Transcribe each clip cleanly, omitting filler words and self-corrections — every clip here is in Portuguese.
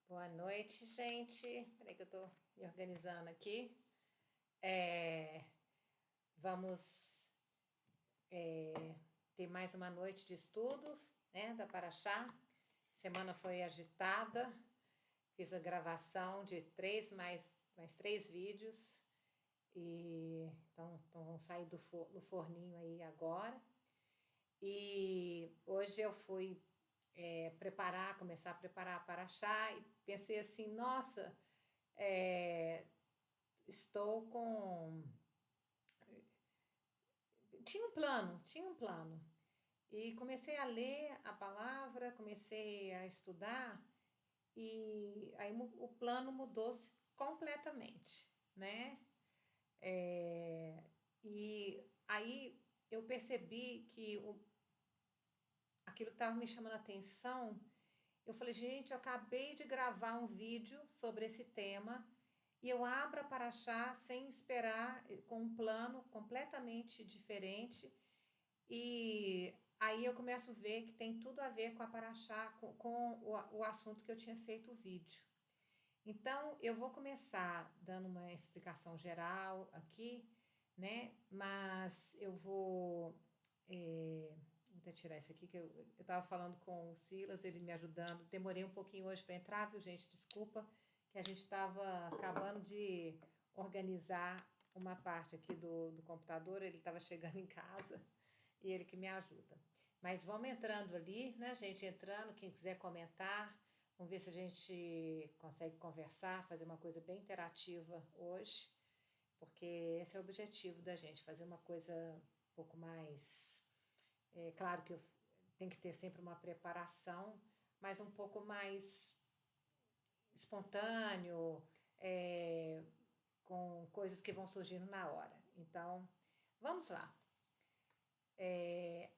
Boa noite, gente. Peraí que eu tô me organizando aqui. Vamos ter mais uma noite de estudos, né, da Paraxá. Semana foi agitada. Fiz a gravação de mais três vídeos. Então vão sair no forninho aí agora. E hoje eu fui começar a preparar a Paraxá e pensei assim, nossa, estou com. Tinha um plano. E comecei a ler a palavra, comecei a estudar, e aí o plano mudou-se completamente, né? E aí eu percebi que aquilo que estava me chamando a atenção, eu falei, gente, eu acabei de gravar um vídeo sobre esse tema e eu abro a Paraxá sem esperar, com um plano completamente diferente. E aí eu começo a ver que tem tudo a ver com a Paraxá, com o assunto que eu tinha feito o vídeo. Então, eu vou começar dando uma explicação geral aqui, né? Mas eu vou até tirar isso aqui, que eu estava falando com o Silas, ele me ajudando. Demorei um pouquinho hoje para entrar, viu, gente? Desculpa, que a gente estava acabando de organizar uma parte aqui do computador, ele estava chegando em casa e ele que me ajuda. Mas vamos entrando ali, né, gente? Entrando, quem quiser comentar, vamos ver se a gente consegue conversar, fazer uma coisa bem interativa hoje, porque esse é o objetivo da gente, fazer uma coisa um pouco mais. É claro que tem que ter sempre uma preparação, mas um pouco mais espontâneo, com coisas que vão surgindo na hora. Então, vamos lá.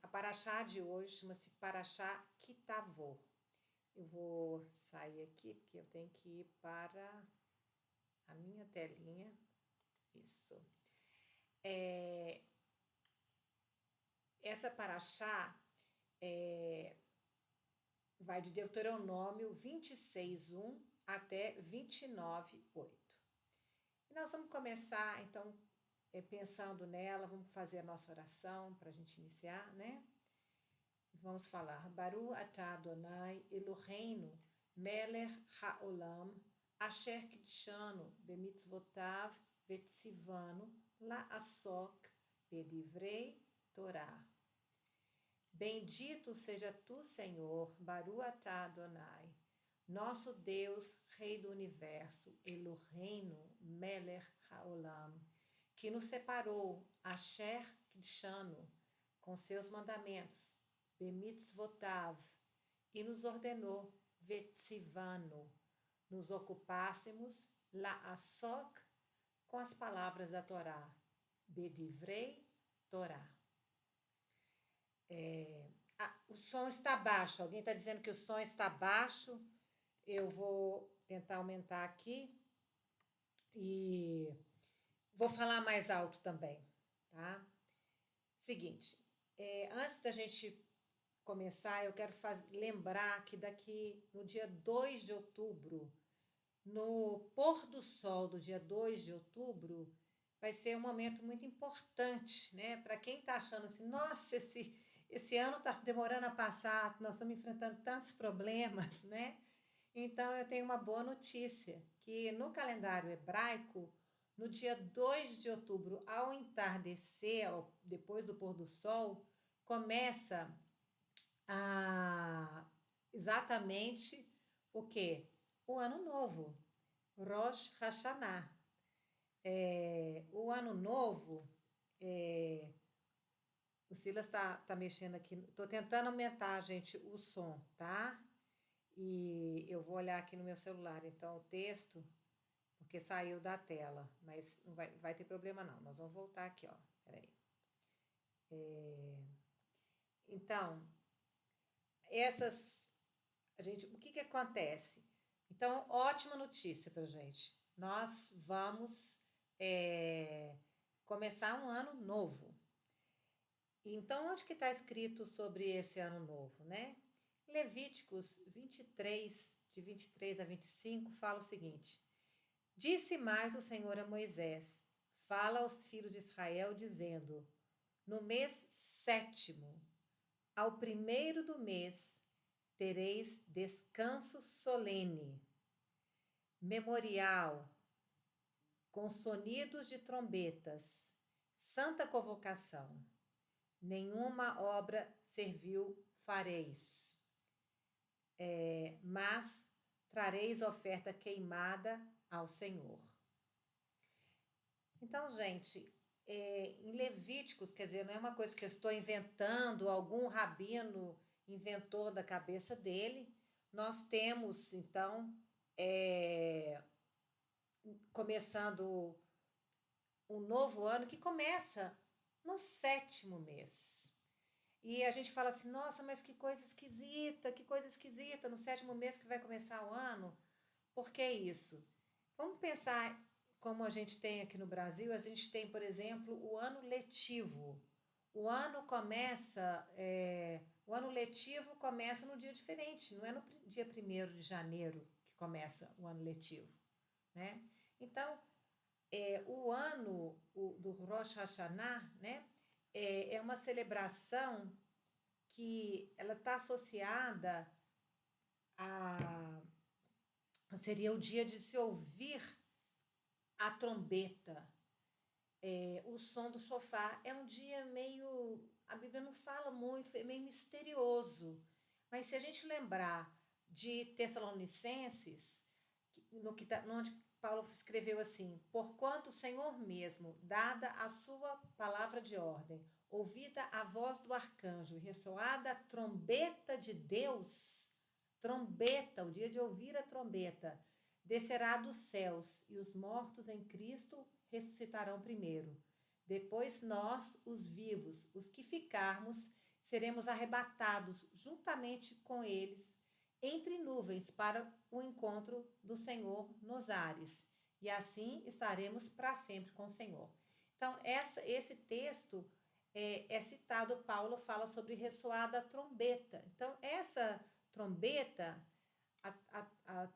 A Paraxá de hoje chama-se Paraxá Kitavô. Eu vou sair aqui porque eu tenho que ir para a minha telinha. Isso. Essa Paraxá vai de Deuteronômio 26:1 até 29:8. E nós vamos começar, então, pensando nela, vamos fazer a nossa oração para a gente iniciar, né? Vamos falar, Baru atah Adonai Eloheinu melech haolam asher kidshanu bemitzvotav vetzivanu la'asok bedivrei Torá. Bendito seja tu, Senhor, Baru atah Adonai, nosso Deus, Rei do Universo, Eloheinu melech haolam, que nos separou, Asher kidshanu, com seus mandamentos, Bemitzvotav, e nos ordenou, Vetzivano, nos ocupássemos, La'asok, com as palavras da Torá, Bedivrei Torá. O som está baixo, alguém está dizendo que o som está baixo, eu vou tentar aumentar aqui e vou falar mais alto também, tá? Seguinte, antes da gente começar, eu quero lembrar que daqui no dia 2 de outubro, no pôr do sol do dia 2 de outubro, vai ser um momento muito importante, né? Para quem está achando assim, nossa, esse ano está demorando a passar, nós estamos enfrentando tantos problemas, né? Então eu tenho uma boa notícia, que no calendário hebraico, no dia 2 de outubro, ao entardecer, depois do pôr do sol, começa exatamente o quê? O ano novo, Rosh Hashanah. O ano novo, o Silas tá mexendo aqui, estou tentando aumentar, gente, o som, tá? E eu vou olhar aqui no meu celular, então o texto, porque saiu da tela, mas não vai ter problema não, nós vamos voltar aqui, ó, peraí. Então, o que acontece? Então, ótima notícia pra gente. Nós vamos começar um ano novo. Então, onde que está escrito sobre esse ano novo, né? Levíticos 23, de 23 a 25, fala o seguinte: Disse mais o Senhor a Moisés: Fala aos filhos de Israel, dizendo: No mês 7º, ao 1º do mês, tereis descanso solene, memorial, com sonidos de trombetas, santa convocação. Nenhuma obra servil fareis, mas trareis oferta queimada ao Senhor. Então, gente, em Levíticos, quer dizer, não é uma coisa que eu estou inventando, algum rabino inventou da cabeça dele. Nós temos, então, começando um novo ano que começa no 7º mês. E a gente fala assim, nossa, mas que coisa esquisita, no 7º mês que vai começar o ano. Por que isso? Vamos pensar como a gente tem aqui no Brasil, a gente tem, por exemplo, o ano letivo. O ano letivo começa num dia diferente, não é no dia 1º de janeiro que começa o ano letivo, né? Então, o ano do Rosh Hashanah, né, é uma celebração que ela está associada a... Seria o dia de se ouvir a trombeta, o som do shofar. É um dia meio... A Bíblia não fala muito, é meio misterioso. Mas se a gente lembrar de Tessalonicenses, onde Paulo escreveu assim: Porquanto o Senhor mesmo, dada a sua palavra de ordem, ouvida a voz do arcanjo e ressoada a trombeta de Deus, trombeta, o dia de ouvir a trombeta, descerá dos céus, e os mortos em Cristo ressuscitarão primeiro. Depois nós, os vivos, os que ficarmos, seremos arrebatados juntamente com eles entre nuvens para o encontro do Senhor nos ares. E assim estaremos para sempre com o Senhor. Então, esse texto é citado, Paulo fala sobre ressoar da trombeta. Então, essa trombeta, a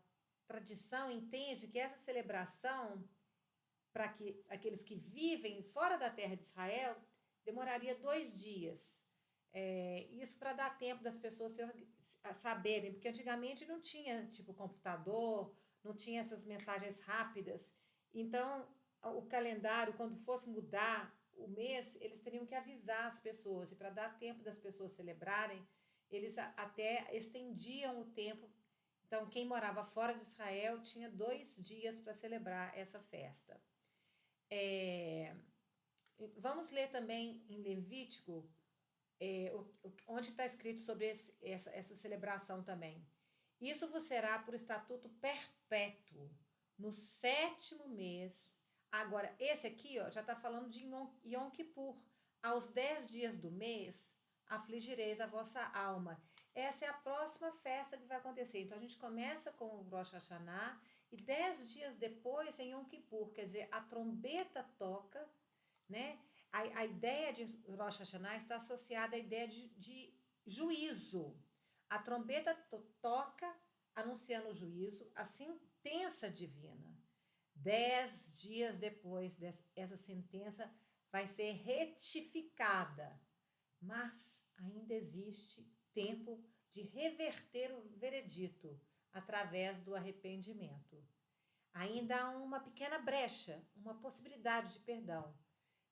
tradição entende que essa celebração, para que aqueles que vivem fora da terra de Israel, demoraria 2 dias. Isso para dar tempo das pessoas saberem, porque antigamente não tinha tipo computador, não tinha essas mensagens rápidas. Então, o calendário, quando fosse mudar o mês, eles teriam que avisar as pessoas, e para dar tempo das pessoas celebrarem, eles até estendiam o tempo. Então, quem morava fora de Israel tinha 2 dias para celebrar essa festa. Vamos ler também em Levítico, onde está escrito sobre essa celebração também. Isso vos será por estatuto perpétuo, no 7º mês. Agora, esse aqui já está falando de Yom Kippur. Aos 10 dias do mês, afligireis a vossa alma. Essa é a próxima festa que vai acontecer. Então, a gente começa com o Rosh Hashanah e 10 dias depois em Yom Kippur. Quer dizer, a trombeta toca, né? A ideia de Rosh Hashanah está associada à ideia de juízo. A trombeta toca anunciando o juízo, a sentença divina. 10 dias depois, essa sentença vai ser retificada, mas ainda existe tempo de reverter o veredito através do arrependimento. Ainda há uma pequena brecha, uma possibilidade de perdão.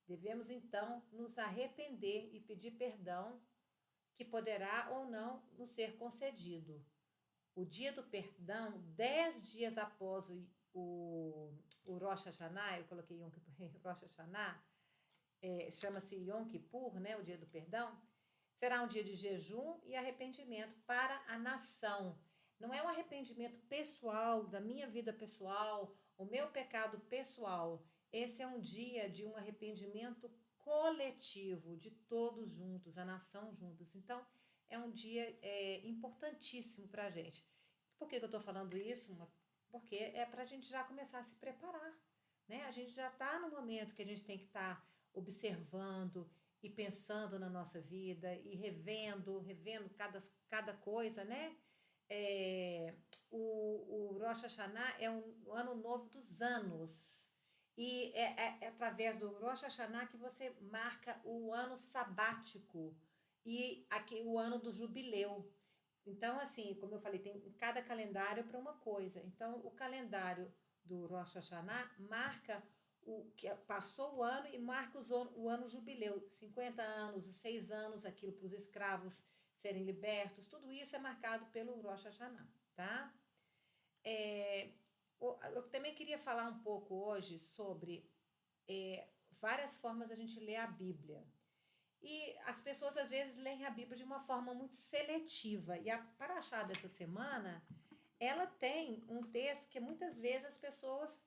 Devemos, então, nos arrepender e pedir perdão, que poderá ou não nos ser concedido. O dia do perdão, 10 dias após o Rosh Hashanah, eu coloquei Rosh Hashanah, chama-se Yom Kippur, né, o dia do perdão, será um dia de jejum e arrependimento para a nação. Não é um arrependimento pessoal, da minha vida pessoal, o meu pecado pessoal. Esse é um dia de um arrependimento coletivo, de todos juntos, a nação juntos. Então, é um dia importantíssimo para a gente. Por que eu estou falando isso? Porque é para a gente já começar a se preparar, né? A gente já está no momento que a gente tem que estar observando e pensando na nossa vida e revendo cada coisa, né? o Rosh Hashanah é o ano novo dos anos. E é através do Rosh Hashanah que você marca o ano sabático e aqui o ano do jubileu. Então, assim, como eu falei, tem cada calendário para uma coisa. Então, o calendário do Rosh Hashanah marca o que passou o ano e marca o ano jubileu, 50 anos, 6 anos, aquilo para os escravos serem libertos, tudo isso é marcado pelo Rosh Hashanah, tá? É, eu também queria falar um pouco hoje sobre várias formas a gente ler a Bíblia. E as pessoas às vezes leem a Bíblia de uma forma muito seletiva. E a Paraxá dessa semana, ela tem um texto que muitas vezes as pessoas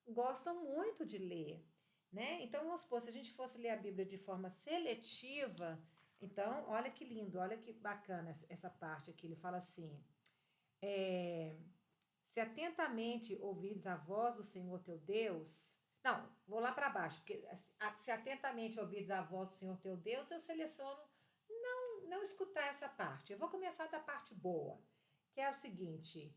gostam muito de ler, né? Então, vamos supor, se a gente fosse ler a Bíblia de forma seletiva, então, olha que lindo, olha que bacana essa parte aqui. Ele fala assim: se atentamente ouvires a voz do Senhor teu Deus. Não, vou lá para baixo, porque se atentamente ouvires a voz do Senhor teu Deus, eu seleciono não escutar essa parte. Eu vou começar da parte boa, que é o seguinte: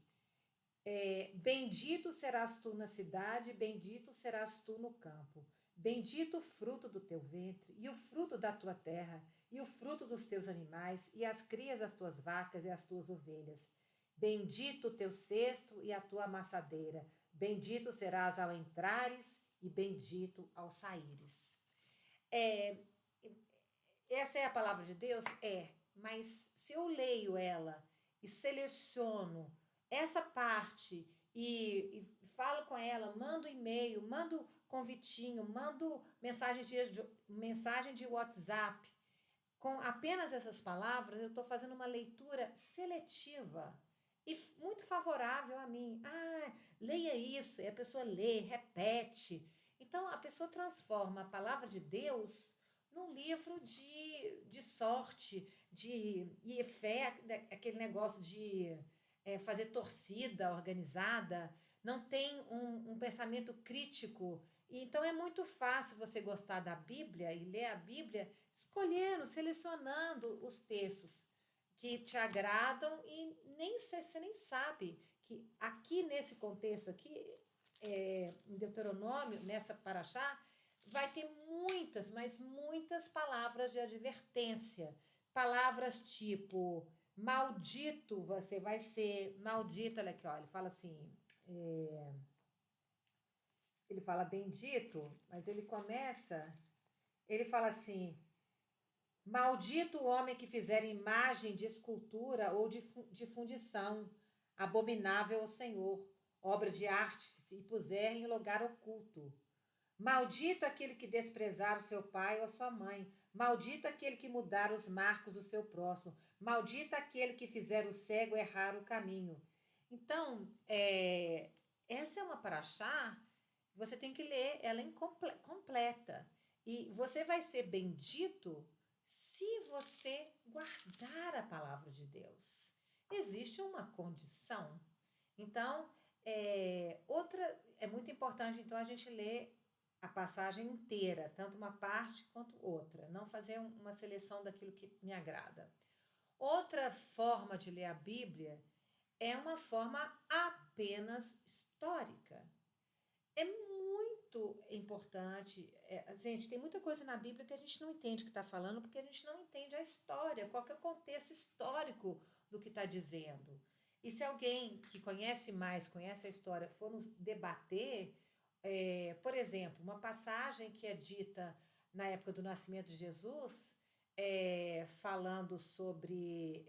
bendito serás tu na cidade, bendito serás tu no campo. Bendito o fruto do teu ventre, e o fruto da tua terra, e o fruto dos teus animais, e as crias das tuas vacas e as tuas ovelhas. Bendito o teu cesto e a tua amassadeira. Bendito serás ao entrares, e bendito ao saíres. É, essa é a palavra de Deus? Mas se eu leio ela e seleciono essa parte e falo com ela, mando e-mail, mando convitinho, mando mensagem de WhatsApp, com apenas essas palavras, eu estou fazendo uma leitura seletiva e muito favorável a mim. Leia isso, e a pessoa lê, repete. Então, a pessoa transforma a palavra de Deus num livro de sorte, e fé, aquele negócio de fazer torcida organizada, não tem um pensamento crítico. Então é muito fácil você gostar da Bíblia e ler a Bíblia escolhendo, selecionando os textos que te agradam e você nem sabe que aqui nesse contexto aqui, em Deuteronômio, nessa paraxá, vai ter muitas, mas muitas palavras de advertência. Palavras tipo, maldito você vai ser, maldito, olha aqui, ó, ele fala assim, ele fala bendito, mas ele fala assim, maldito o homem que fizer imagem de escultura ou de fundição, abominável ao Senhor, obra de artífice, e puser em lugar oculto. Maldito aquele que desprezar o seu pai ou a sua mãe. Maldito aquele que mudar os marcos do seu próximo. Maldito aquele que fizer o cego errar o caminho. Então, essa é uma paraxá, você tem que ler ela completa. E você vai ser bendito se você guardar a palavra de Deus. Existe uma condição. Então, é muito importante então a gente ler a passagem inteira, tanto uma parte quanto outra, não fazer uma seleção daquilo que me agrada. Outra forma de ler a Bíblia é uma forma apenas histórica. É muito importante. Gente, tem muita coisa na Bíblia que a gente não entende o que está falando, porque a gente não entende a história, qual que é o contexto histórico do que está dizendo. E se alguém que conhece mais, conhece a história, for nos debater, por exemplo, uma passagem que é dita na época do nascimento de Jesus, falando sobre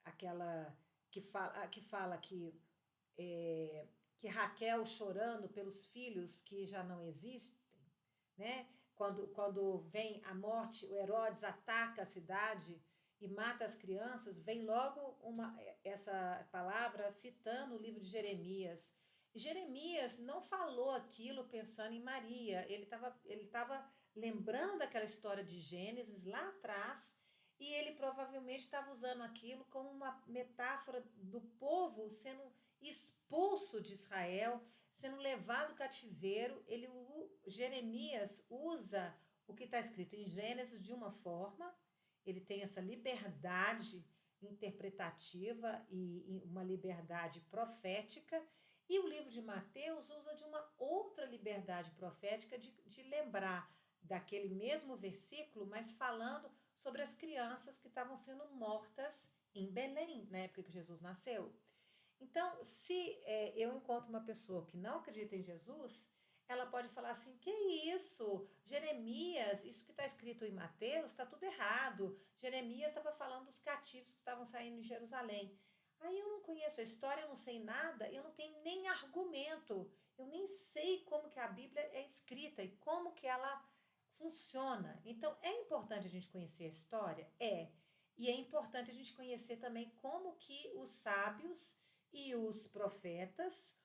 aquela que fala que Raquel chorando pelos filhos que já não existem, né? Quando vem a morte, o Herodes ataca a cidade e mata as crianças, vem logo essa palavra citando o livro de Jeremias. Jeremias não falou aquilo pensando em Maria, ele tava lembrando daquela história de Gênesis lá atrás, e ele provavelmente estava usando aquilo como uma metáfora do povo sendo expulso de Israel, sendo levado ao cativeiro. Jeremias usa o que está escrito em Gênesis de uma forma, ele tem essa liberdade interpretativa e uma liberdade profética, e o livro de Mateus usa de uma outra liberdade profética de lembrar daquele mesmo versículo, mas falando sobre as crianças que estavam sendo mortas em Belém, na época que Jesus nasceu. Então, se eu encontro uma pessoa que não acredita em Jesus, ela pode falar assim: que isso? Jeremias, isso que está escrito em Mateus, está tudo errado. Jeremias estava falando dos cativos que estavam saindo de Jerusalém. Aí eu não conheço a história, eu não sei nada, eu não tenho nem argumento, eu nem sei como que a Bíblia é escrita e como que ela funciona. Então, é importante a gente conhecer a história? É. E é importante a gente conhecer também como que os sábios e os profetas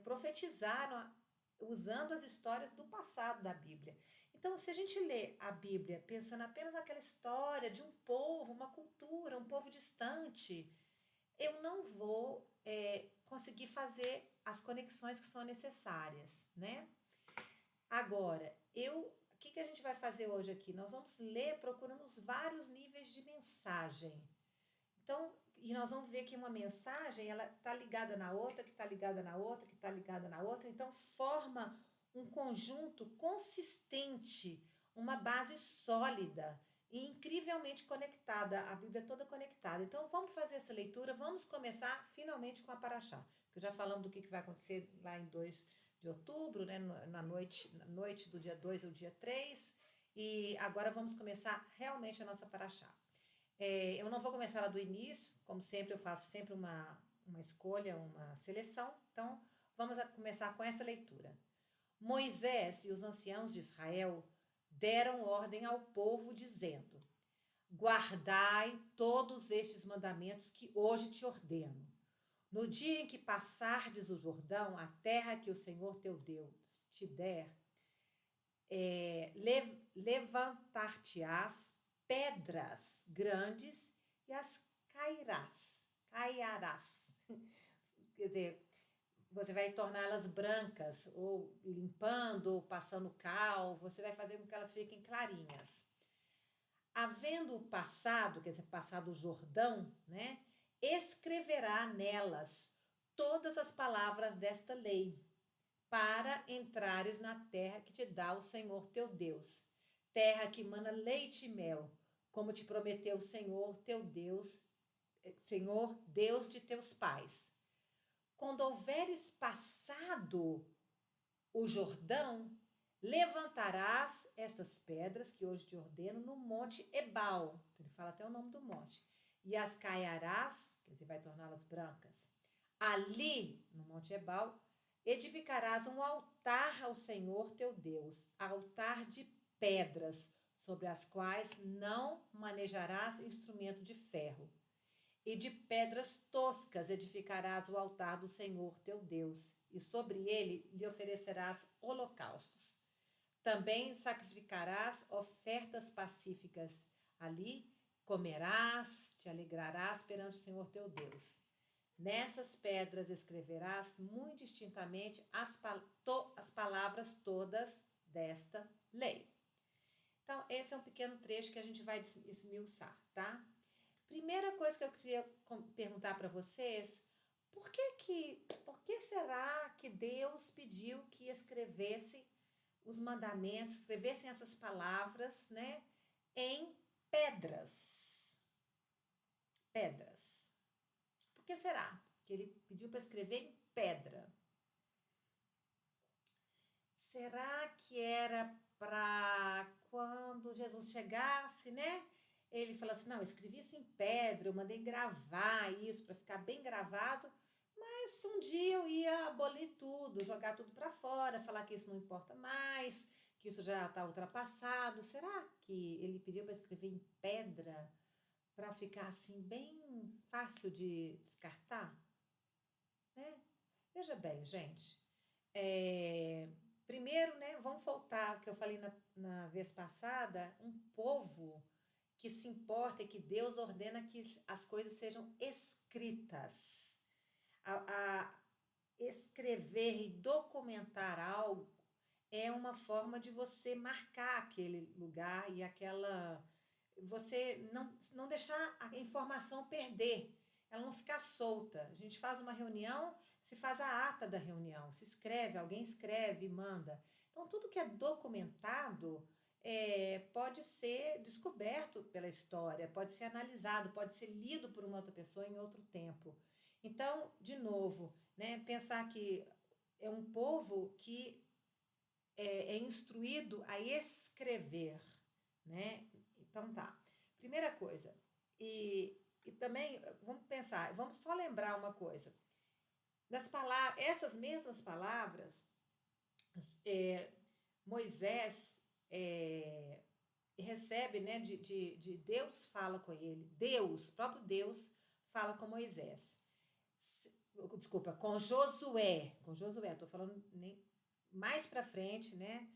profetizaram usando as histórias do passado da Bíblia. Então, se a gente lê a Bíblia pensando apenas naquela história de um povo, uma cultura, um povo distante, eu não vou conseguir fazer as conexões que são necessárias, né? Agora, o que a gente vai fazer hoje aqui? Nós vamos ler procurando os vários níveis de mensagem. Então, e nós vamos ver que uma mensagem, ela está ligada na outra, que está ligada na outra, que está ligada na outra, então forma um conjunto consistente, uma base sólida e incrivelmente conectada, a Bíblia toda conectada. Então, vamos fazer essa leitura, vamos começar finalmente com a Paraxá, porque já falamos do que vai acontecer lá em 2 de outubro, né, na noite do dia 2 ao dia 3, e agora vamos começar realmente a nossa Paraxá. Eu não vou começar lá do início, como sempre eu faço sempre uma escolha, uma seleção, então vamos começar com essa leitura. Moisés e os anciãos de Israel deram ordem ao povo dizendo: guardai todos estes mandamentos que hoje te ordeno. No dia em que passardes o Jordão, a terra que o Senhor teu Deus te der, levantar-te-ás pedras grandes e as caiarás. Quer dizer, você vai torná-las brancas, ou limpando, ou passando cal, você vai fazer com que elas fiquem clarinhas. Havendo passado, quer dizer, passado o Jordão, né, escreverá nelas todas as palavras desta lei, para entrares na terra que te dá o Senhor teu Deus, terra que mana leite e mel, como te prometeu o Senhor teu Deus, Senhor Deus de teus pais. Quando houveres passado o Jordão, levantarás estas pedras que hoje te ordeno no monte Ebal, ele fala até o nome do monte, e as caiarás, quer dizer, vai torná-las brancas. Ali, no monte Ebal, edificarás um altar ao Senhor teu Deus, altar de pedras, sobre as quais não manejarás instrumento de ferro. E de pedras toscas edificarás o altar do Senhor teu Deus, e sobre ele lhe oferecerás holocaustos. Também sacrificarás ofertas pacíficas. Ali comerás, te alegrarás perante o Senhor teu Deus. Nessas pedras escreverás muito distintamente as palavras todas desta lei. Então, esse é um pequeno trecho que a gente vai esmiuçar, tá? Primeira coisa que eu queria perguntar para vocês, por que será que Deus pediu que escrevesse os mandamentos, escrevessem essas palavras, né, em pedras? Pedras. Por que será que ele pediu para escrever em pedra? Será que era para quando Jesus chegasse, né? Ele falou assim: não, eu escrevi isso em pedra, eu mandei gravar isso para ficar bem gravado, mas um dia eu ia abolir tudo, jogar tudo para fora, falar que isso não importa mais, que isso já está ultrapassado. Será que ele pediu para escrever em pedra para ficar assim bem fácil de descartar? Né? Veja bem, gente. Primeiro, né, vamos voltar ao que eu falei na vez passada, um povo que se importa e que Deus ordena que as coisas sejam escritas. A escrever e documentar algo é uma forma de você marcar aquele lugar e você não deixar a informação perder, ela não ficar solta. A gente faz uma reunião, se faz a ata da reunião, se escreve, alguém escreve e manda. Então, tudo que é documentado pode ser descoberto pela história, pode ser analisado, pode ser lido por uma outra pessoa em outro tempo. Então, de novo, né, pensar que é um povo que é instruído a escrever, né? Então tá. Primeira coisa. E também, vamos pensar, vamos só lembrar uma coisa. Das palavras, essas mesmas palavras, Moisés recebe, né, de Deus fala com ele. Deus, próprio Deus, fala com Moisés. Desculpa, com Josué. Com Josué, estou falando nem, mais para frente, né?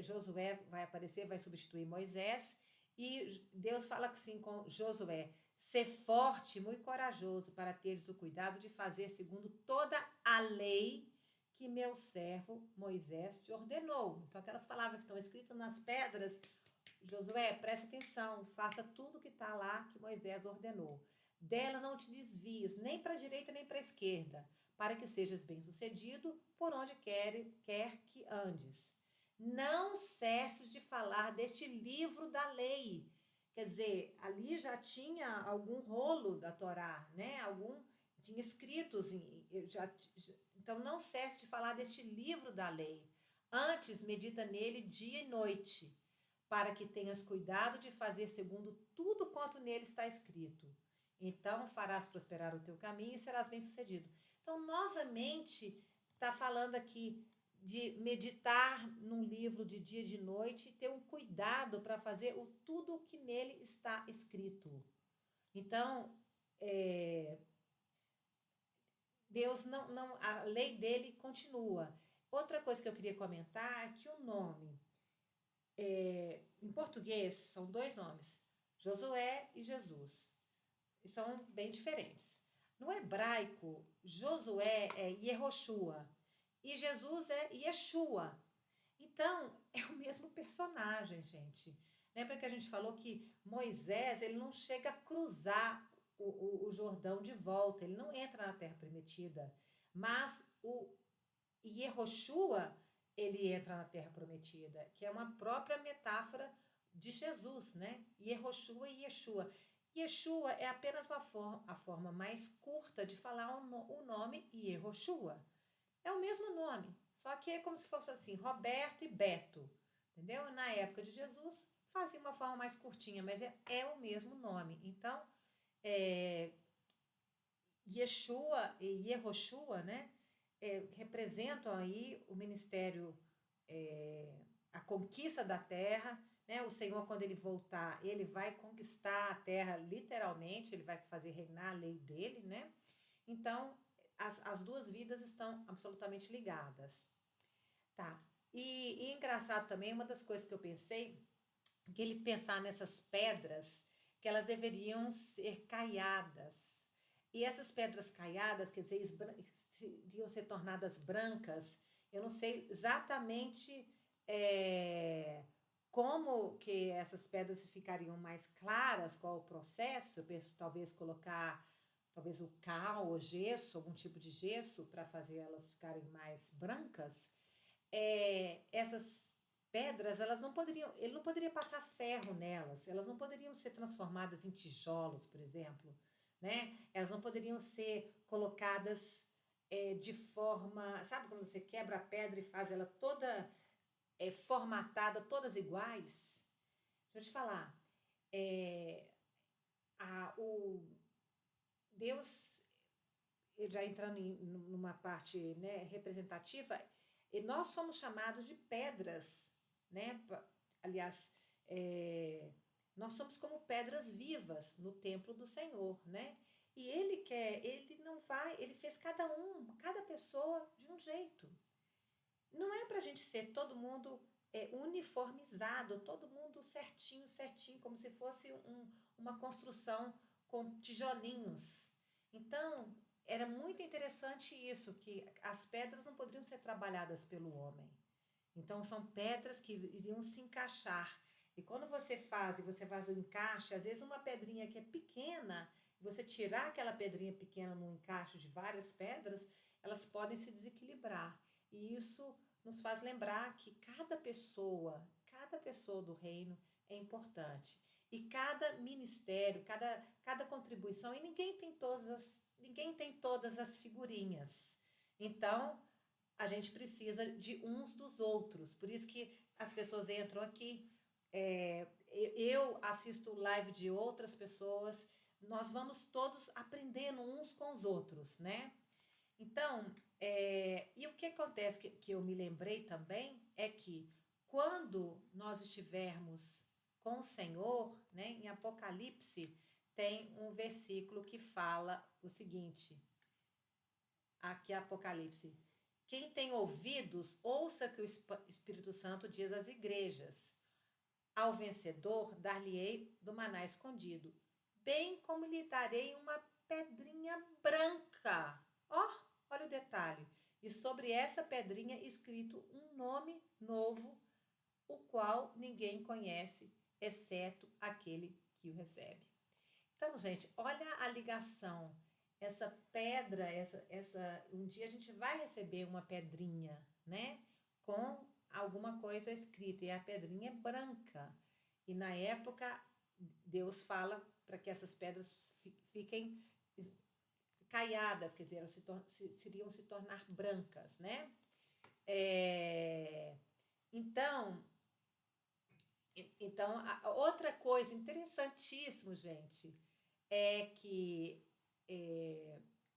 Josué vai aparecer, vai substituir Moisés. E Deus fala assim com Josué: ser forte, muito corajoso, para teres o cuidado de fazer segundo toda a lei que meu servo Moisés te ordenou. Então, aquelas palavras que estão escritas nas pedras, Josué, preste atenção, faça tudo que está lá que Moisés ordenou. Dela não te desvies, nem para a direita nem para a esquerda, para que sejas bem-sucedido por onde quer que andes. Não cesses de falar deste livro da lei. Quer dizer, ali já tinha algum rolo da Torá, né? Tinha escritos, então não cesse de falar deste livro da lei. Antes, medita nele dia e noite, para que tenhas cuidado de fazer segundo tudo quanto nele está escrito. Então farás prosperar o teu caminho e serás bem-sucedido. Então, novamente, está falando aqui de meditar num livro de dia e de noite e ter um cuidado para fazer tudo o que nele está escrito. Então, Deus não, a lei dele continua. Outra coisa que eu queria comentar é que o nome, em português, são dois nomes, Josué e Jesus. E são bem diferentes. No hebraico, Josué é Yehoshua e Jesus é Yeshua. Então, é o mesmo personagem, gente. Lembra que a gente falou que Moisés ele não chega a cruzar o Jordão de volta, ele não entra na Terra Prometida, mas o Yehoshua, ele entra na Terra Prometida, que é uma própria metáfora de Jesus, né? Yehoshua e Yeshua. Yeshua é apenas a forma mais curta de falar o nome Yehoshua. É o mesmo nome, só que é como se fosse assim, Roberto e Beto, entendeu? Na época de Jesus, fazia uma forma mais curtinha, mas é o mesmo nome. Então, Yeshua e Yehoshua, né, representam aí o ministério, a conquista da terra, né? O Senhor, quando ele voltar, ele vai conquistar a terra literalmente, ele vai fazer reinar a lei dele, né? Então, as duas vidas estão absolutamente ligadas. Tá. E engraçado também, uma das coisas que eu pensei, que ele pensar nessas pedras, que elas deveriam ser caiadas. E essas pedras caiadas, quer dizer, iriam ser tornadas brancas. Eu não sei exatamente como que essas pedras ficariam mais claras, qual o processo. Eu penso talvez colocar talvez o cal ou gesso, algum tipo de gesso para fazer elas ficarem mais brancas. Essas pedras, elas não poderiam, ele não poderia passar ferro nelas, elas não poderiam ser transformadas em tijolos, por exemplo, né? Elas não poderiam ser colocadas de forma, sabe quando você quebra a pedra e faz ela toda formatada, todas iguais? Deixa eu te falar, o Deus, já entrando numa parte, né, representativa, e nós somos chamados de pedras, né? Aliás, nós somos como pedras vivas no templo do Senhor, né? E ele não vai, ele fez cada pessoa de um jeito. Não é para a gente ser todo mundo uniformizado, todo mundo certinho, certinho, como se fosse uma construção com tijolinhos. Então, era muito interessante isso, que as pedras não poderiam ser trabalhadas pelo homem. Então, são pedras que iriam se encaixar. E quando você faz o encaixe, às vezes uma pedrinha que é pequena, você tirar aquela pedrinha pequena no encaixe de várias pedras, elas podem se desequilibrar. E isso nos faz lembrar que cada pessoa do reino é importante. E cada ministério, cada contribuição, e ninguém tem todas as figurinhas. Então, a gente precisa de uns dos outros. Por isso que as pessoas entram aqui, eu assisto live de outras pessoas, nós vamos todos aprendendo uns com os outros, né? Então, e o que acontece que eu me lembrei também é que quando nós estivermos com o Senhor, né, em Apocalipse, tem um versículo que fala o seguinte, aqui é Apocalipse: quem tem ouvidos, ouça que o Espírito Santo diz às igrejas. Ao vencedor, dar-lhe-ei do maná escondido, bem como lhe darei uma pedrinha branca. Ó, oh, olha o detalhe. E sobre essa pedrinha escrito um nome novo, o qual ninguém conhece, exceto aquele que o recebe. Então, gente, olha a ligação. Essa pedra, um dia a gente vai receber uma pedrinha, né? Com alguma coisa escrita, e a pedrinha é branca. E na época, Deus fala para que essas pedras fiquem caiadas, quer dizer, elas iriam se tornar brancas, né? Então, outra coisa interessantíssima, gente, é que,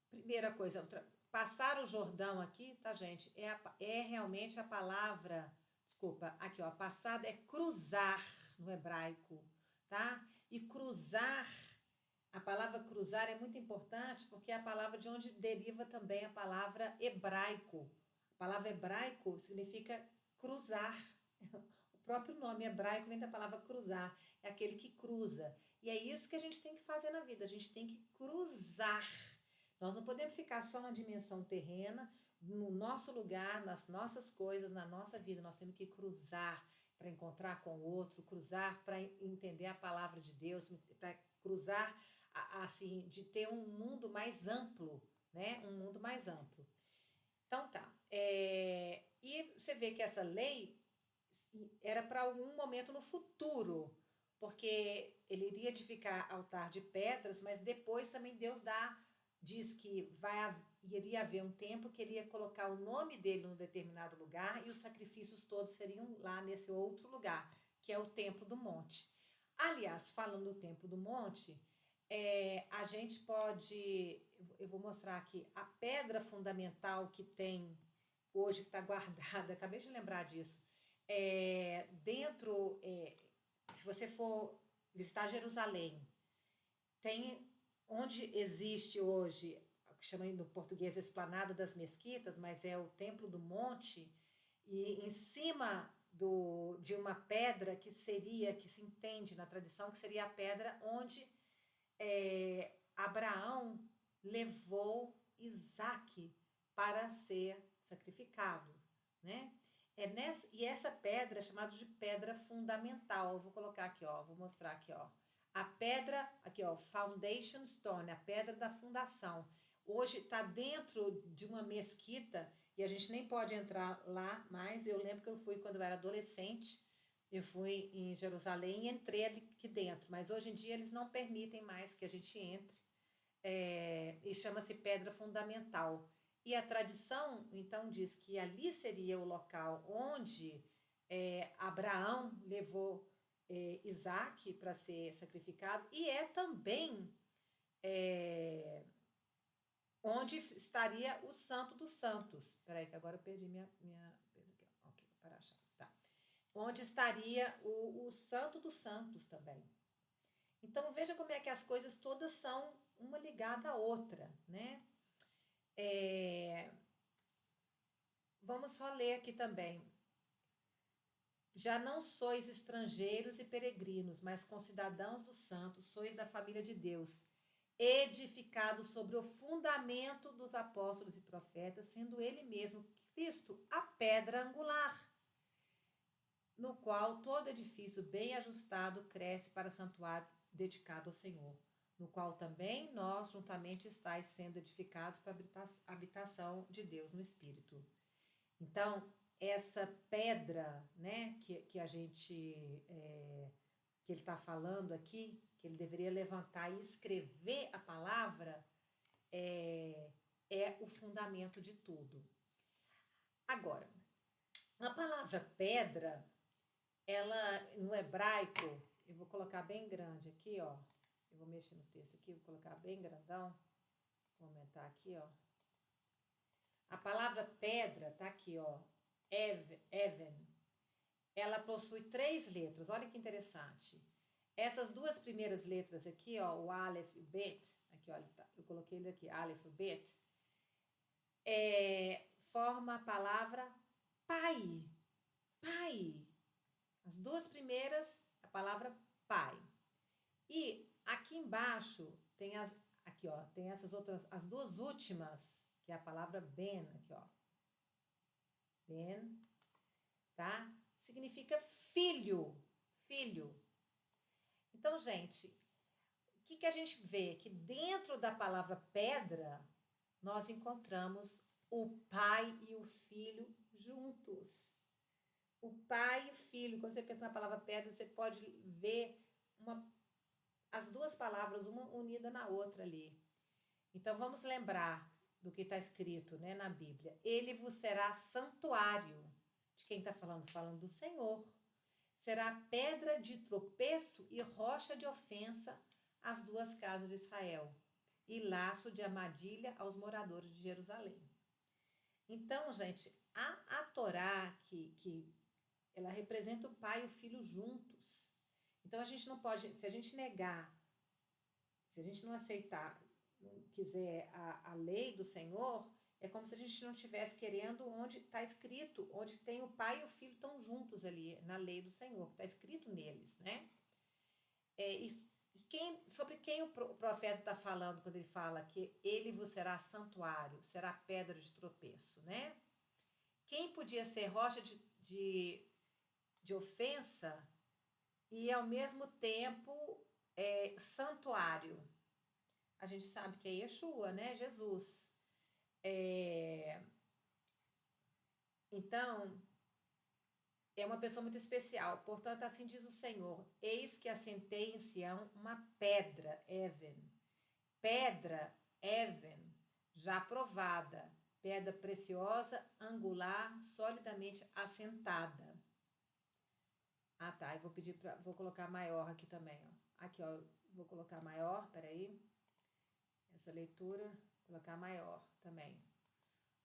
primeira coisa, passar o Jordão aqui, tá, gente? É realmente a palavra, desculpa, aqui, ó, passada é cruzar no hebraico, tá? E cruzar, a palavra cruzar é muito importante porque é a palavra de onde deriva também a palavra hebraico. A palavra hebraico significa cruzar. O próprio nome hebraico vem da palavra cruzar, é aquele que cruza. E é isso que a gente tem que fazer na vida, a gente tem que cruzar. Nós não podemos ficar só na dimensão terrena, no nosso lugar, nas nossas coisas, na nossa vida. Nós temos que cruzar para encontrar com o outro, cruzar para entender a palavra de Deus, para cruzar, assim, de ter um mundo mais amplo, né? Um mundo mais amplo. Então tá. E você vê que essa lei era para algum momento no futuro, porque ele iria edificar altar de pedras, mas depois também Deus diz que iria haver um tempo que ele ia colocar o nome dele num determinado lugar e os sacrifícios todos seriam lá nesse outro lugar, que é o Templo do Monte. Aliás, falando do Templo do Monte, a gente pode, eu vou mostrar aqui, a pedra fundamental que tem hoje, que está guardada, acabei de lembrar disso, se você for visitar Jerusalém, tem onde existe hoje, que chama no português Esplanada das Mesquitas, mas é o Templo do Monte, e em cima de uma pedra que se entende na tradição, que seria a pedra onde Abraão levou Isaque para ser sacrificado, né? E essa pedra é chamada de pedra fundamental. Eu vou colocar aqui, ó, vou mostrar aqui, ó. A pedra, aqui, ó, foundation stone, a pedra da fundação. Hoje está dentro de uma mesquita e a gente nem pode entrar lá mais. Eu lembro que eu fui quando eu era adolescente, eu fui em Jerusalém e entrei aqui dentro, mas hoje em dia eles não permitem mais que a gente entre, e chama-se pedra fundamental. E a tradição, então, diz que ali seria o local onde Abraão levou Isaque para ser sacrificado, e é também onde estaria o Santo dos Santos. Espera aí, que agora eu perdi minha... Ok, vou parar já. Tá. Onde estaria o Santo dos Santos também. Então, veja como é que as coisas todas são uma ligada à outra, né? Vamos só ler aqui também. Já não sois estrangeiros e peregrinos, mas concidadãos dos santos, sois da família de Deus, edificados sobre o fundamento dos apóstolos e profetas, sendo ele mesmo, Cristo, a pedra angular. no qual todo edifício bem ajustado cresce para santuário dedicado ao Senhor, no qual também nós juntamente estáis sendo edificados para a habitação de Deus no Espírito. Então, essa pedra, né, que a gente, que ele está falando aqui, que ele deveria levantar e escrever a palavra, é o fundamento de tudo. Agora, a palavra pedra, ela no hebraico, eu vou colocar bem grande aqui, ó. Eu vou mexer no texto aqui, vou colocar bem grandão. Vou aumentar aqui, ó. A palavra pedra tá aqui, ó. Even. Ela possui 3 letras. Olha que interessante. Essas 2 primeiras letras aqui, ó, o Aleph e o Bet, aqui, olha, eu coloquei ele aqui, Aleph e Bet, forma a palavra pai. Pai. As 2 primeiras, a palavra pai. E aqui embaixo tem aqui, ó, tem essas outras, as 2 últimas, que é a palavra ben, aqui, ó. Ben, tá? Significa filho, filho. Então, gente, o que a gente vê? Que dentro da palavra pedra, nós encontramos o pai e o filho juntos. O pai e o filho. Quando você pensa na palavra pedra, você pode ver as 2 palavras, uma unida na outra ali. Então, vamos lembrar do que está escrito, né, na Bíblia. Ele vos será santuário. De quem está falando? Falando do Senhor. Será pedra de tropeço e rocha de ofensa às 2 casas de Israel, e laço de armadilha aos moradores de Jerusalém. Então, gente, a Torá, que ela representa o pai e o filho juntos. Então, a gente não pode, se a gente negar, se a gente não aceitar, não quiser a lei do Senhor, é como se a gente não estivesse querendo onde está escrito, onde tem o pai e o filho estão juntos ali, na lei do Senhor, que está escrito neles, né? Sobre quem o profeta está falando quando ele fala que ele vos será santuário, será pedra de tropeço, né? Quem podia ser rocha de ofensa e ao mesmo tempo santuário? A gente sabe que é Yeshua, né? Jesus. Então, é uma pessoa muito especial. Portanto, assim diz o Senhor: eis que assentei em Sião uma pedra, Even. Pedra, Even, já provada. Pedra preciosa, angular, solidamente assentada. Ah, tá. Eu vou pedir para. Vou colocar maior aqui também, ó. Aqui, ó. Vou colocar maior, peraí. Essa leitura, colocar maior também.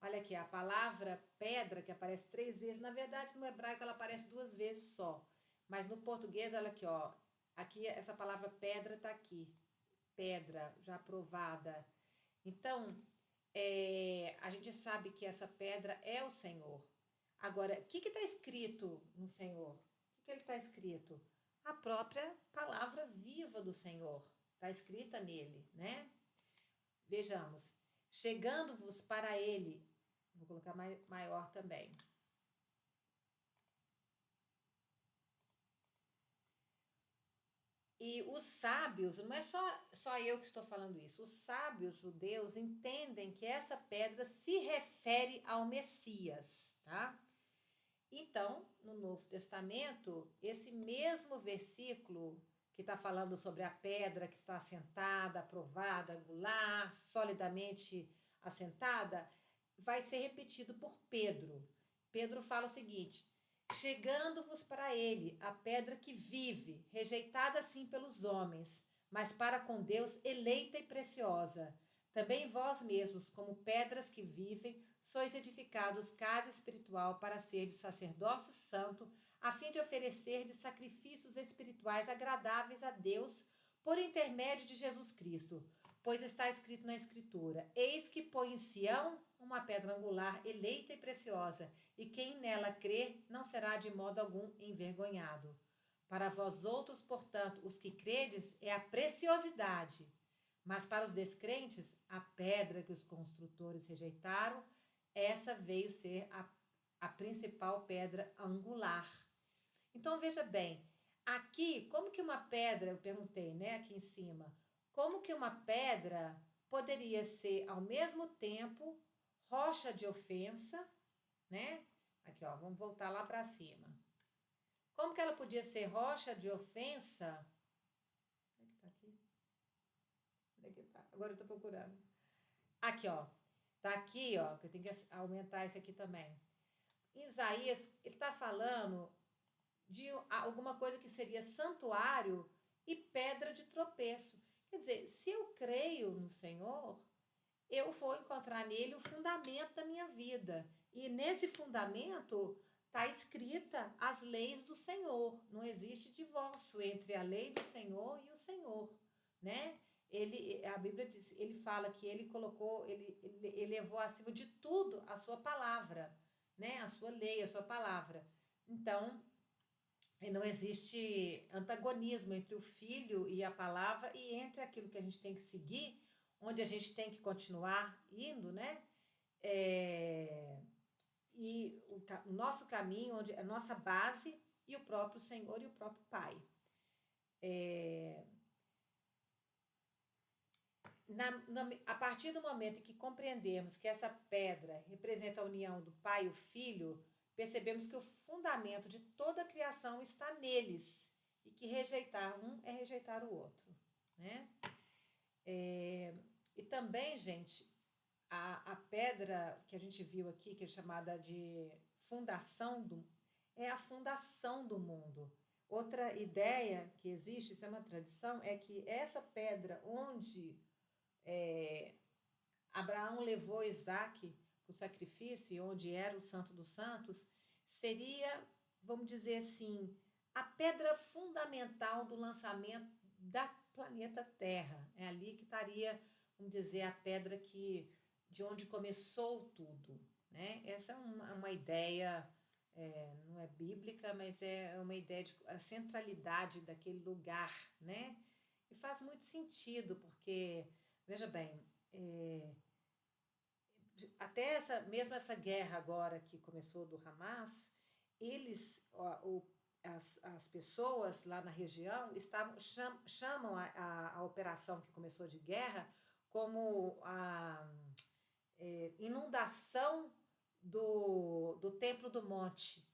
Olha aqui, a palavra pedra, que aparece 3 vezes, na verdade, no hebraico ela aparece 2 vezes só. Mas no português, olha aqui, ó. Aqui, essa palavra pedra tá aqui. Pedra, já provada. Então, a gente sabe que essa pedra é o Senhor. Agora, o que está escrito no Senhor? O que ele está escrito? A própria palavra viva do Senhor. Está escrita nele, né? Vejamos. Chegando-vos para ele. Vou colocar maior também. E os sábios, não é só eu que estou falando isso, os sábios judeus entendem que essa pedra se refere ao Messias, tá? Então, no Novo Testamento, esse mesmo versículo que está falando sobre a pedra que está assentada, aprovada, angular, solidamente assentada, vai ser repetido por Pedro. Pedro fala o seguinte: chegando-vos para ele, a pedra que vive, rejeitada assim pelos homens, mas para com Deus eleita e preciosa. Também vós mesmos, como pedras que vivem, sois edificados casa espiritual para ser de sacerdócio santo, a fim de oferecer de sacrifícios espirituais agradáveis a Deus por intermédio de Jesus Cristo. Pois está escrito na Escritura: eis que põe em Sião uma pedra angular, eleita e preciosa, e quem nela crê não será de modo algum envergonhado. Para vós outros, portanto, os que credes, é a preciosidade, mas para os descrentes, a pedra que os construtores rejeitaram, essa veio ser a principal pedra angular. Então, veja bem, aqui, como que uma pedra, eu perguntei, né, aqui em cima, como que uma pedra poderia ser, ao mesmo tempo, rocha de ofensa, né? Aqui, ó, vamos voltar lá para cima. Como que ela podia ser rocha de ofensa? Onde é que tá aqui? Onde é que tá? Agora eu tô procurando. Aqui, ó. Tá aqui, ó, que eu tenho que aumentar esse aqui também. Isaías, ele está falando de alguma coisa que seria santuário e pedra de tropeço. Quer dizer, se eu creio no Senhor, eu vou encontrar nele o fundamento da minha vida. E nesse fundamento está escrita as leis do Senhor. Não existe divórcio entre a lei do Senhor e o Senhor, né? A Bíblia diz, ele fala que ele colocou, ele levou acima de tudo a sua palavra, né? A sua lei, a sua palavra. Então, não existe antagonismo entre o filho e a palavra e entre aquilo que a gente tem que seguir, onde a gente tem que continuar indo, né? É, e o nosso caminho, onde a nossa base e o próprio Senhor e o próprio Pai. A partir do momento em que compreendemos que essa pedra representa a união do Pai e o Filho, percebemos que o fundamento de toda a criação está neles e que rejeitar um é rejeitar o outro, né? E também, gente, a pedra que a gente viu aqui, que é chamada de é a fundação do mundo. Outra ideia que existe, isso é uma tradição, é que essa pedra onde Abraão levou Isaac para o sacrifício, onde era o Santo dos Santos, seria, vamos dizer assim, a pedra fundamental do lançamento da planeta Terra. É ali que estaria, vamos dizer, a pedra de onde começou tudo. Né? Essa é uma ideia, não é bíblica, mas é uma ideia de a centralidade daquele lugar. Né? E faz muito sentido, porque, veja bem, até mesmo essa guerra agora que começou do Hamas, eles, as pessoas lá na região chamam a operação que começou de guerra como a inundação do Templo do Monte.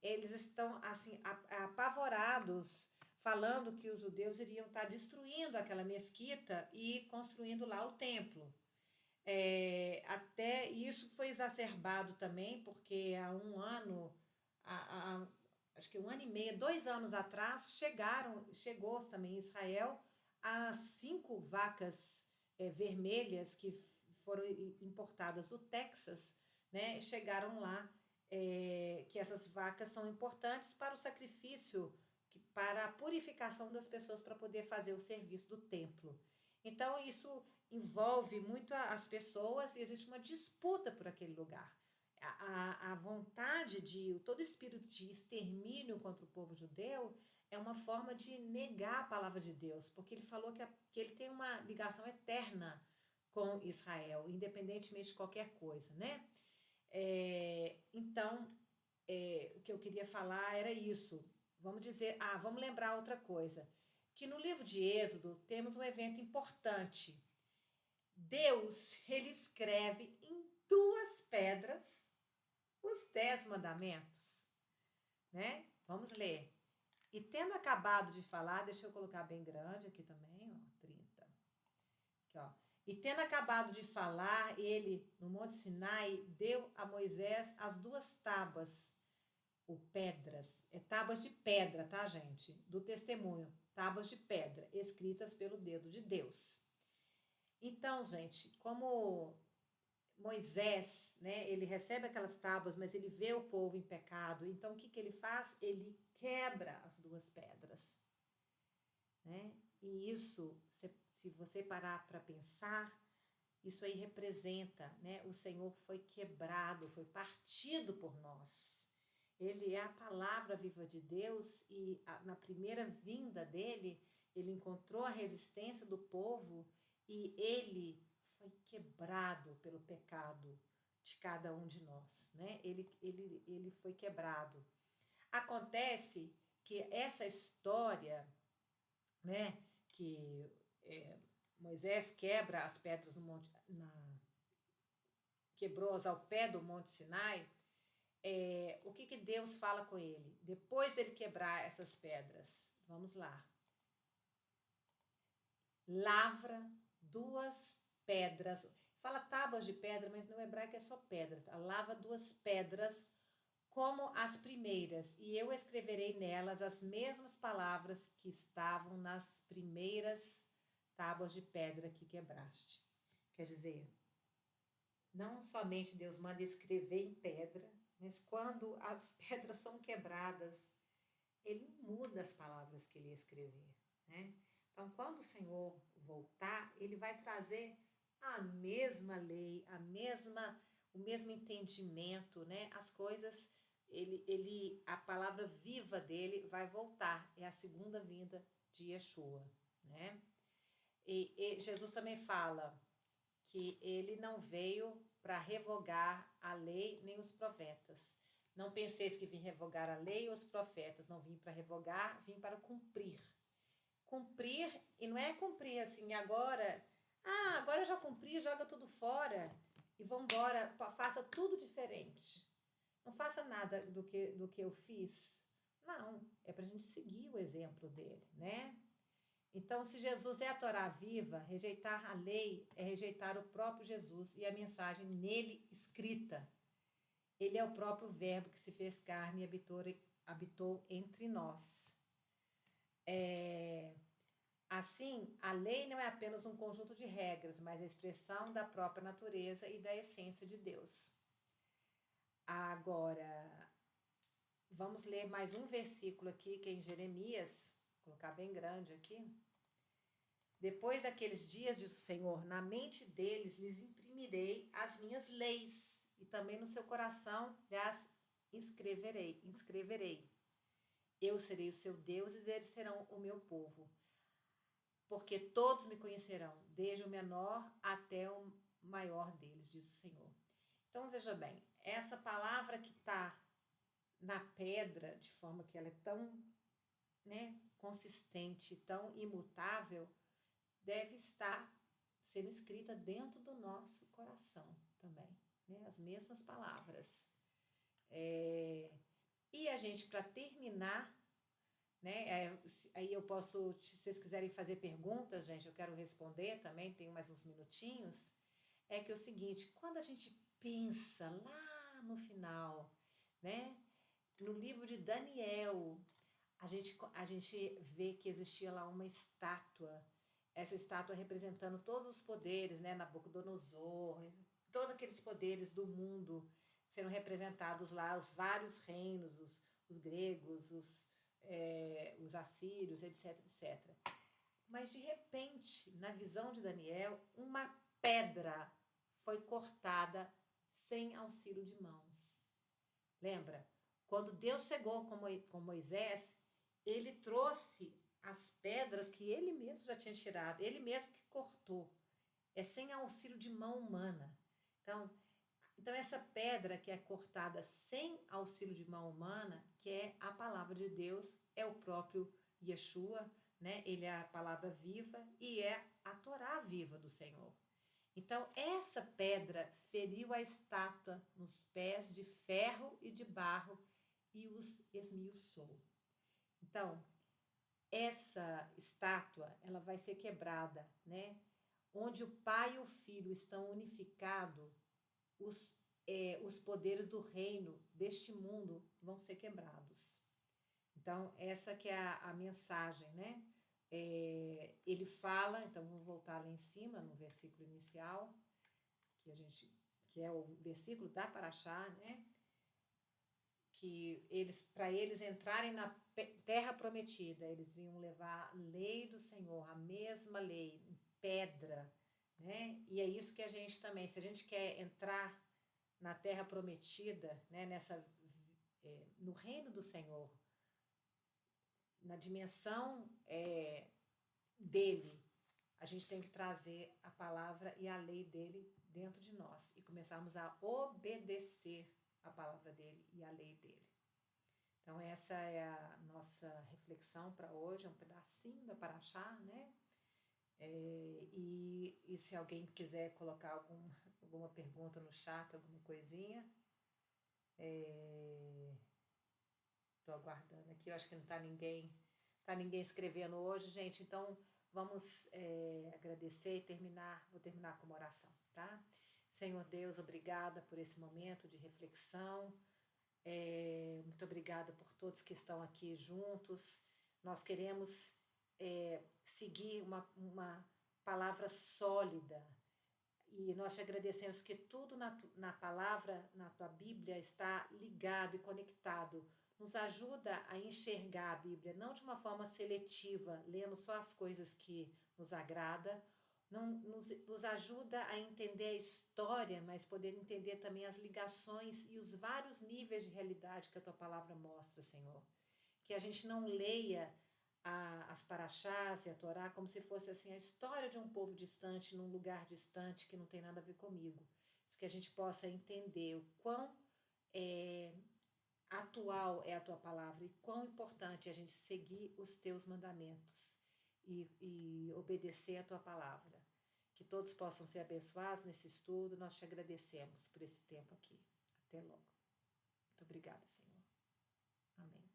Eles estão assim apavorados, falando que os judeus iriam estar destruindo aquela mesquita e construindo lá o templo. Até isso foi exacerbado também, porque há um ano, acho que um ano e meio, 2 anos atrás, chegou também em Israel as 5 vacas vermelhas que foram importadas do Texas, né? Chegaram lá, que essas vacas são importantes para o sacrifício, para a purificação das pessoas para poder fazer o serviço do templo. Então, isso envolve muito as pessoas e existe uma disputa por aquele lugar. A vontade todo espírito de extermínio contra o povo judeu é uma forma de negar a palavra de Deus, porque ele falou que ele tem uma ligação eterna com Israel, independentemente de qualquer coisa, né? Então, o que eu queria falar era isso. Vamos lembrar outra coisa, que no livro de Êxodo temos um evento importante. Deus, ele escreve em 2 pedras os 10 mandamentos, né? Vamos ler. E tendo acabado de falar, deixa eu colocar bem grande aqui também, ó, 30. Aqui, ó. E tendo acabado de falar, ele, no Monte Sinai, deu a Moisés as 2 tábuas, ou pedras, tábuas de pedra, tá, gente? Do testemunho, tábuas de pedra, escritas pelo dedo de Deus. Então, gente, como Moisés, né, ele recebe aquelas tábuas, mas ele vê o povo em pecado, então o que ele faz? Ele quebra as 2 pedras, né? E isso, se você parar para pensar, isso aí representa, né? O Senhor foi quebrado, foi partido por nós. Ele é a palavra viva de Deus e na primeira vinda dele, ele encontrou a resistência do povo e ele foi quebrado pelo pecado de cada um de nós, né? Ele foi quebrado. Acontece que essa história, né, que Moisés quebra as pedras no monte, quebrou-as ao pé do Monte Sinai, o que Deus fala com ele? Depois dele quebrar essas pedras, vamos lá. Lavra 2 pedras, fala tábuas de pedra, mas no hebraico é só pedra, tá? Lava 2 pedras como as primeiras, e eu escreverei nelas as mesmas palavras que estavam nas primeiras tábuas de pedra que quebraste. Quer dizer, não somente Deus manda escrever em pedra, mas quando as pedras são quebradas, ele muda as palavras que ele ia escrever, né? Então, quando o Senhor voltar, ele vai trazer a mesma lei, o mesmo entendimento, né? As coisas, a palavra viva dele vai voltar. É a segunda vinda de Yeshua, né? E Jesus também fala que ele não veio para revogar a lei nem os profetas. Não penseis que vim revogar a lei ou os profetas. Não vim para revogar, vim para cumprir. Cumprir, e não é cumprir assim, agora eu já cumpri, joga tudo fora e vamos embora, faça tudo diferente. Não faça nada do que eu fiz. Não, é para a gente seguir o exemplo dele, né? Então, se Jesus é a Torá viva, rejeitar a lei é rejeitar o próprio Jesus e a mensagem nele escrita. Ele é o próprio verbo que se fez carne e habitou entre nós. Assim, a lei não é apenas um conjunto de regras, mas a expressão da própria natureza e da essência de Deus. Agora, vamos ler mais um versículo aqui, que é em Jeremias, vou colocar bem grande aqui. Depois daqueles dias, diz o Senhor, na mente deles lhes imprimirei as minhas leis, e também no seu coração as inscreverei. Eu serei o seu Deus e eles serão o meu povo. Porque todos me conhecerão, desde o menor até o maior deles, diz o Senhor. Então, veja bem, essa palavra que está na pedra, de forma que ela é tão, né, consistente, tão imutável, deve estar sendo escrita dentro do nosso coração também, né? As mesmas palavras. E a gente, para terminar, né? Aí eu posso, se vocês quiserem fazer perguntas, gente, eu quero responder também, tenho mais uns minutinhos. É que é o seguinte, quando a gente pensa lá no final, né? No livro de Daniel, a gente vê que existia lá uma estátua, essa estátua representando todos os poderes, né? Nabucodonosor, todos aqueles poderes do mundo sendo representados lá, os vários reinos, os gregos, os assírios, etc, etc. Mas de repente, na visão de Daniel, uma pedra foi cortada sem auxílio de mãos. Lembra? Quando Deus chegou com Moisés, ele trouxe as pedras que ele mesmo já tinha tirado, ele mesmo que cortou. É sem auxílio de mão humana. Então essa pedra que é cortada sem auxílio de mão humana, que é a palavra de Deus, é o próprio Yeshua, né? Ele é a palavra viva e é a Torá viva do Senhor. Então, essa pedra feriu a estátua nos pés de ferro e de barro e os esmiuçou. Então, essa estátua, ela vai ser quebrada, né? Onde o pai e o filho estão unificados, os poderes do reino deste mundo vão ser quebrados. Então, essa que é a mensagem, né? Ele fala, então vamos voltar lá em cima, no versículo inicial, que é o versículo da Paraxá, né? Que para eles entrarem na terra prometida, eles iam levar a lei do Senhor, a mesma lei, em pedra, né? E é isso que a gente também, se a gente quer entrar na terra prometida, né? No reino do Senhor, na dimensão dele, a gente tem que trazer a palavra e a lei dele dentro de nós e começarmos a obedecer a palavra dele e a lei dele. Então, essa é a nossa reflexão para hoje, é um pedacinho da Paraxá, né? E se alguém quiser colocar alguma pergunta no chat, alguma coisinha, estou aguardando aqui. Eu acho que não tá ninguém escrevendo hoje, gente. Então, vamos agradecer e vou terminar com uma oração, tá? Senhor Deus, obrigada por esse momento de reflexão. Muito obrigada por todos que estão aqui juntos. Nós queremos seguir uma palavra sólida e nós te agradecemos que tudo na palavra, na tua Bíblia, está ligado e conectado. Nos ajuda a enxergar a Bíblia, não de uma forma seletiva, lendo só as coisas que nos agrada, não, nos ajuda a entender a história, mas poder entender também as ligações e os vários níveis de realidade que a tua palavra mostra, Senhor. Que a gente não leia as paraxás e a Torá como se fosse assim a história de um povo distante, num lugar distante que não tem nada a ver comigo. Que a gente possa entender o quão atual é a tua palavra e quão importante é a gente seguir os teus mandamentos e obedecer a tua palavra. Que todos possam ser abençoados nesse estudo. Nós te agradecemos por esse tempo aqui. Até logo. Muito obrigada, Senhor. Amém.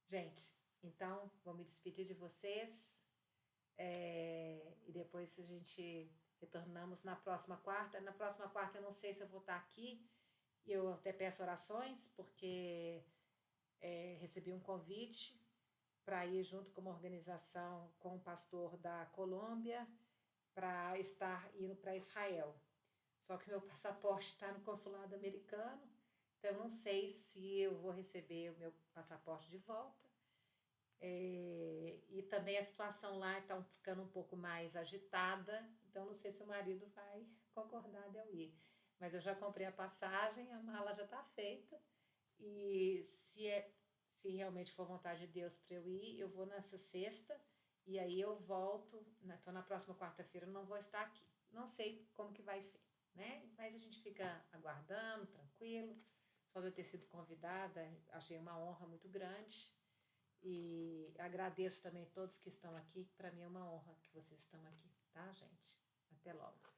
Gente, então, vou me despedir de vocês e depois a gente retornamos na próxima quarta. Na próxima quarta eu não sei se eu vou estar aqui, eu até peço orações, porque recebi um convite para ir junto com uma organização com um pastor da Colômbia para estar indo para Israel. Só que meu passaporte está no consulado americano, então eu não sei se eu vou receber o meu passaporte de volta. E também a situação lá está ficando um pouco mais agitada, então não sei se o marido vai concordar de eu ir. Mas eu já comprei a passagem, a mala já está feita, e se realmente for vontade de Deus para eu ir, eu vou nessa sexta, e aí eu volto, então na próxima quarta-feira eu não vou estar aqui. Não sei como que vai ser, né? Mas a gente fica aguardando, tranquilo. Só de eu ter sido convidada, achei uma honra muito grande. E agradeço também a todos que estão aqui, para mim é uma honra que vocês estão aqui, tá, gente? Até logo.